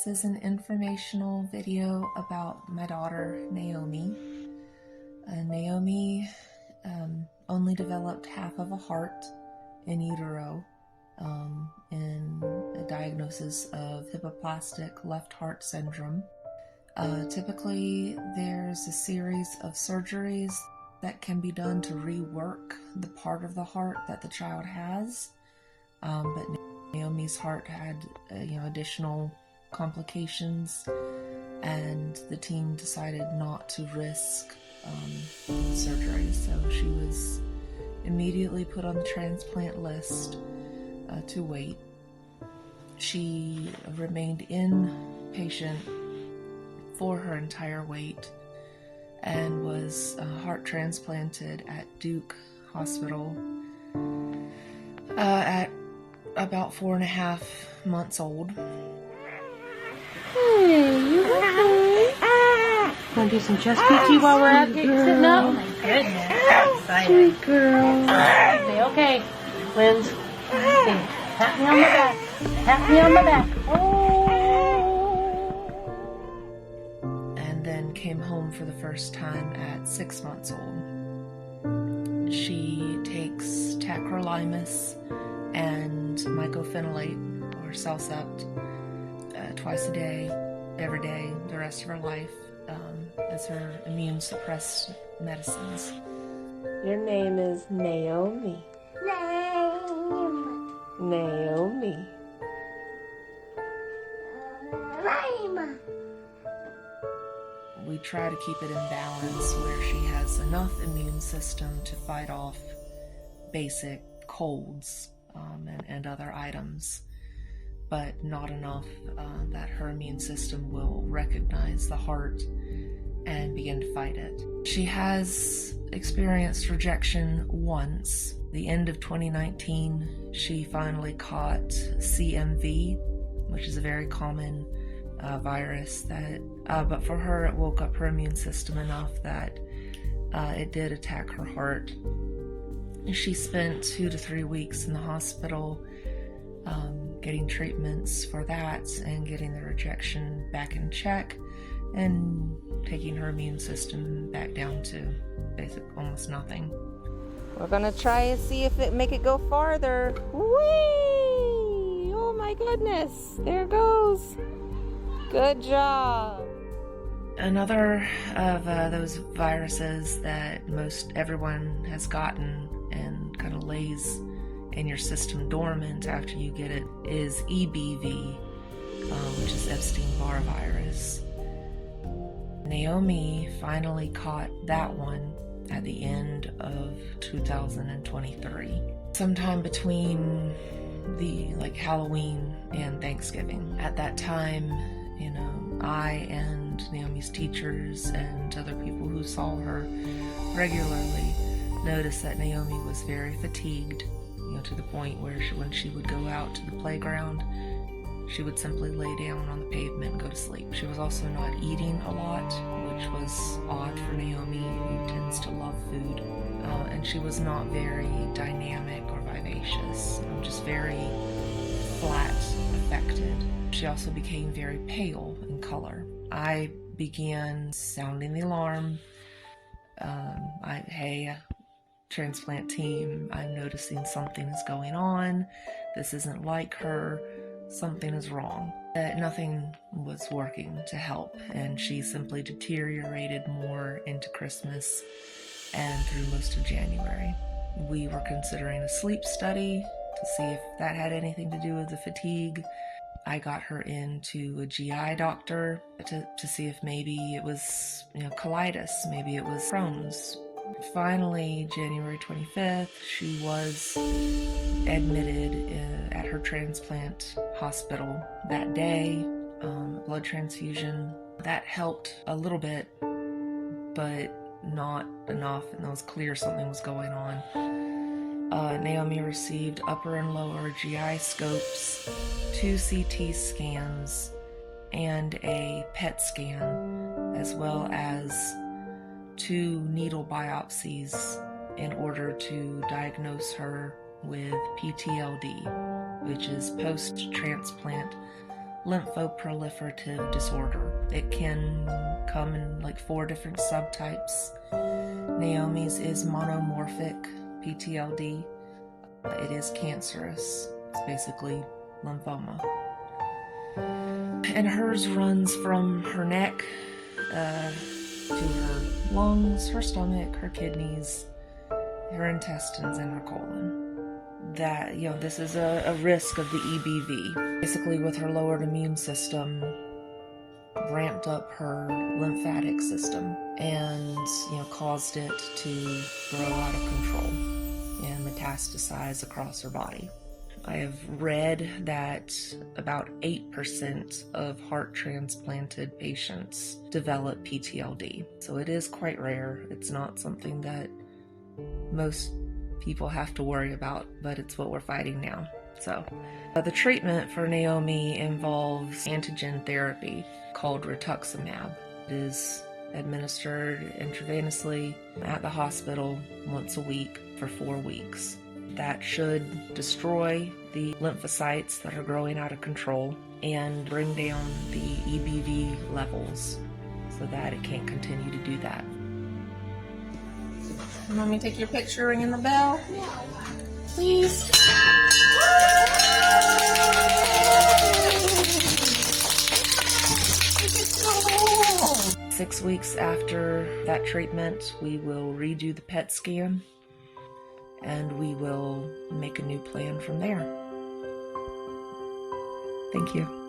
This is an informational video about my daughter, Naomi. Naomi only developed half of a heart in utero in a diagnosis of hypoplastic left heart syndrome. Typically, there's a series of surgeries that can be done to rework the part of the heart that the child has, but Naomi's heart had additional complications, and the team decided not to risk surgery, so she was immediately put on the transplant list to wait. She remained inpatient for her entire wait and was heart transplanted at Duke Hospital at about 4.5 months old. Hey, you okay? Want to do some chest PT while we're at it? Sitting up? Oh my goodness, I'm excited. Sweet girl. Okay, Linz. Pat me on the back. Pat me on the back. Oh. And then came home for the first time at 6 months old. She takes tacrolimus and mycophenolate, or Cellcept, twice a day, every day, the rest of her life, as her immune suppressed medicines. Your name is Naomi. Naomi. We try to keep it in balance where she has enough immune system to fight off basic colds and other items, but not enough that her immune system will recognize the heart and begin to fight it. She has experienced rejection once. The end of 2019, she finally caught CMV, which is a very common virus that, but for her it woke up her immune system enough that it did attack her heart. She spent 2 to 3 weeks in the hospital getting treatments for that and getting the rejection back in check and taking her immune system back down to almost nothing. We're gonna try and see if it make it go farther. Whee! Oh my goodness! There it goes. Good job. Another of those viruses that most everyone has gotten and kind of lays in your system dormant after you get it is EBV, which is Epstein-Barr virus. Naomi finally caught that one at the end of 2023, sometime between Halloween and Thanksgiving. At that time, I and Naomi's teachers and other people who saw her regularly noticed that Naomi was very fatigued, to the point where when she would go out to the playground, she would simply lay down on the pavement and go to sleep. She was also not eating a lot, which was odd for Naomi, who tends to love food. And she was not very dynamic or vivacious, just very flat affected. She also became very pale in color. I began sounding the alarm. Hey, transplant team, I'm noticing something is going on. This isn't like her. Something is wrong. Nothing was working to help, and she simply deteriorated more into Christmas and through most of January. We were considering a sleep study to see if that had anything to do with the fatigue. I got her into a GI doctor to see if maybe it was colitis, maybe it was Crohn's. Finally, January 25th, she was admitted at her transplant hospital that day. Blood transfusion. That helped a little bit, but not enough, and it was clear something was going on. Naomi received upper and lower GI scopes, 2 CT scans, and a PET scan, as well as 2 needle biopsies in order to diagnose her with PTLD, which is post-transplant lymphoproliferative disorder. It can come in like 4 different subtypes. Naomi's is monomorphic PTLD. It is cancerous. It's basically lymphoma. And hers runs from her neck to her lungs, her stomach, her kidneys, her intestines, and her colon. That, this is a risk of the EBV. Basically, with her lowered immune system, ramped up her lymphatic system and, caused it to grow out of control and metastasize across her body. I have read that about 8% of heart transplanted patients develop PTLD. So it is quite rare. It's not something that most people have to worry about, but it's what we're fighting now. So the treatment for Naomi involves antigen therapy called rituximab. It is administered intravenously at the hospital once a week for 4 weeks. That should destroy the lymphocytes that are growing out of control and bring down the EBV levels so that it can't continue to do that. Want me to take your picture ringing the bell? Please. 6 weeks after that treatment, we will redo the PET scan and we will make a new plan from there. Thank you.